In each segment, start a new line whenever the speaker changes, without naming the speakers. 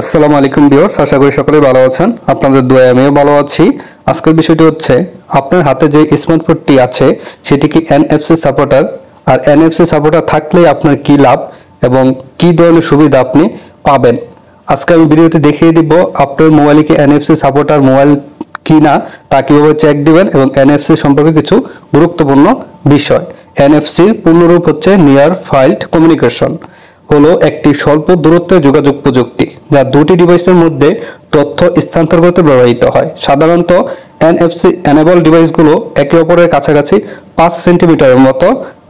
আসসালামু আলাইকুম ভিউয়ার্স, আশা করি সকলে ভালো আছেন। আপনাদের দোয়ায় আমিও ভালো আছি। আজকের বিষয়টি হচ্ছে আপনার হাতে যে স্মার্টফোনটি আছে সেটি কি এনএফসি সাপোর্টার, আর এনএফসি সাপোর্টার থাকলে আপনার কি লাভ এবং কি ধরনের সুবিধা আপনি পাবেন। আজকে আমি ভিডিওতে দেখিয়ে দিব আপনার মোবাইলে কি এনএফসি সাপোর্টার মোবাইল কি না তা কিভাবে চেক দিবেন এবং এনএফসি সম্পর্কে কিছু গুরুত্বপূর্ণ বিষয়। এনএফসির পূর্ণরূপ হচ্ছে নিয়ার ফাইল্ড কমিউনিকেশন, হলো একটি স্বল্প দূরত্বের যোগাযোগ প্রযুক্তি যা দুটি ডিভাইসের মধ্যে তথ্য স্থানান্তর করতে ব্যবহৃত হয়। সাধারণত এনএফসি এনেবল ডিভাইসগুলো একে অপরের কাছাকাছি 5 সেন্টিমিটারের মতো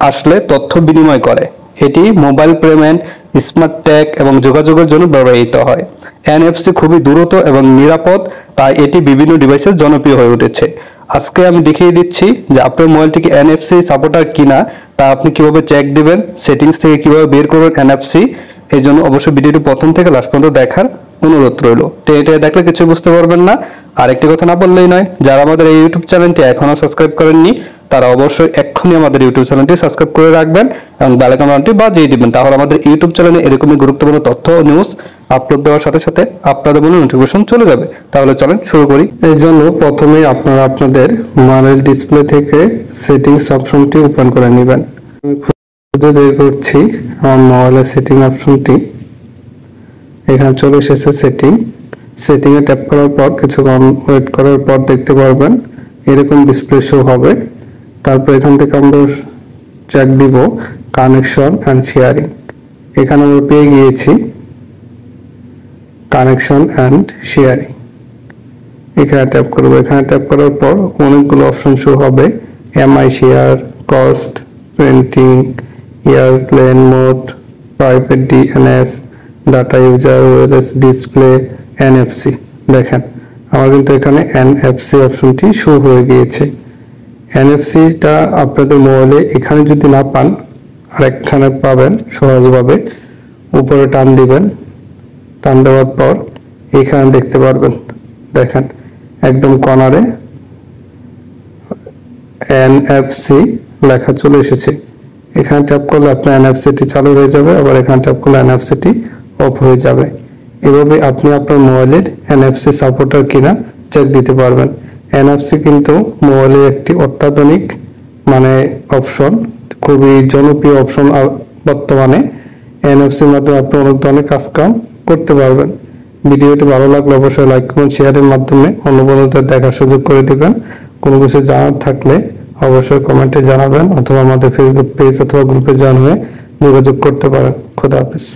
আসলে তথ্য বিনিময় করে। এটি মোবাইল পেমেন্ট, স্মার্ট ট্যাগ এবং যোগাযোগের জন্য ব্যবহৃত হয়। এনএফসি খুবই দ্রুত এবং নিরাপদ, তাই এটি বিভিন্ন ডিভাইসে জনপ্রিয় হয়ে উঠেছে। আজকে আমি দেখিয়ে দিচ্ছি যে আপনার মোবাইলটি কি এনএফসি সাপোর্টার কিনা তা আপনি কিভাবে চেক দিবেন, সেটিংস থেকে কিভাবে বের করবেন এনএফসি। এই জন্য অবশ্যই ভিডিওটি প্রথম থেকে লাস্ট পর্যন্ত দেখার অনুরোধ রইল। এটা দেখলে কিছু বুঝতে পারবেন না। আর একটি কথা না বললেই নয়, যারা আমাদের এই ইউটিউব চ্যানেলটি এখনো সাবস্ক্রাইব করেননি তারা অবশ্যই এক্ষুনি আমাদের ইউটিউব চ্যানেলটি সাবস্ক্রাইব করে রাখবেন এবং বেল আইকনটি বাজিয়ে দিবেন। তাহলে আমাদের ইউটিউব চ্যানেলে এরকমই গুরুত্বপূর্ণ তথ্য ও নিউজ আপলোড দেওয়ার সাথে সাথে আপনাদের মনে নোটিফিকেশন চলে যাবে। তাহলে চলেন শুরু করি। এই জন্য প্রথমে আপনারা আপনাদের মোবাইল ডিসপ্লে থেকে সেটিংস অপশনটি ওপেন করে নেবেন। আমি খুঁজে বের করছি আমার মোবাইলের সেটিং অপশনটি। এখানে চলে এসেছে সেটিংয়ে ট্যাপ করার পর কিছুক্ষণ ওয়েট করার পর দেখতে পারবেন এরকম ডিসপ্লে শো হবে। তারপর এখান থেকে আমরা চেক দিব কানেকশন অ্যান্ড শেয়ারিং। এখানে আমরা পেয়ে গিয়েছি কানেকশন অ্যান্ড শেয়ারিং। এখানে ট্যাপ করব। এখানে ট্যাপ করার পর অনেকগুলো অপশন শো হবে, MI share, cost, printing, airplane mode, private DNS, data user, OS display, NFC. দেখেন আমার কিন্তু এখানে এনএফসি অপশনটি শো হয়ে গিয়েছে। এনএফসিটা আপনাদের মোবাইলে এখানে যদি না পান আরেকখানে পাবেন সহজভাবে। উপরে টান দিবেন, টান দেওয়ার পর এখানে দেখতে পারবেন, দেখেন একদম কর্নারে এনএফসি লেখা চলে এসেছে। এখানে ট্যাপ করলে আপনার এনএফসিটি চালু হয়ে যাবে, আবার এখানে ট্যাপ করলে এনএফসিটি অফ হয়ে যাবে। এভাবে আপনি আপনার মোবাইলের এনএফসি সাপোর্টার কিনা চেক দিতে পারবেন। এনএফসি কিন্তু মোবাইলের একটি অত্যাধুনিক অপশন, খুবই জনপ্রিয় অপশন বর্তমানে। এনএফসির মাধ্যমে আপনি অনেক ধরনের কাজকাম করতে পারবেন। ভিডিওটি ভালো লাগলে অবশ্যই লাইক করুন, শেয়ারের মাধ্যমে অন্য বন্ধুদের দেখার সুযোগ করে দিবেন। কোনো কিছু জানার থাকলে অবশ্যই কমেন্টে জানাবেন অথবা আমাদের ফেসবুক পেজ অথবা গ্রুপে জয়েন হয়ে যোগাযোগ করতে পারেন। খোদা হাফেজ।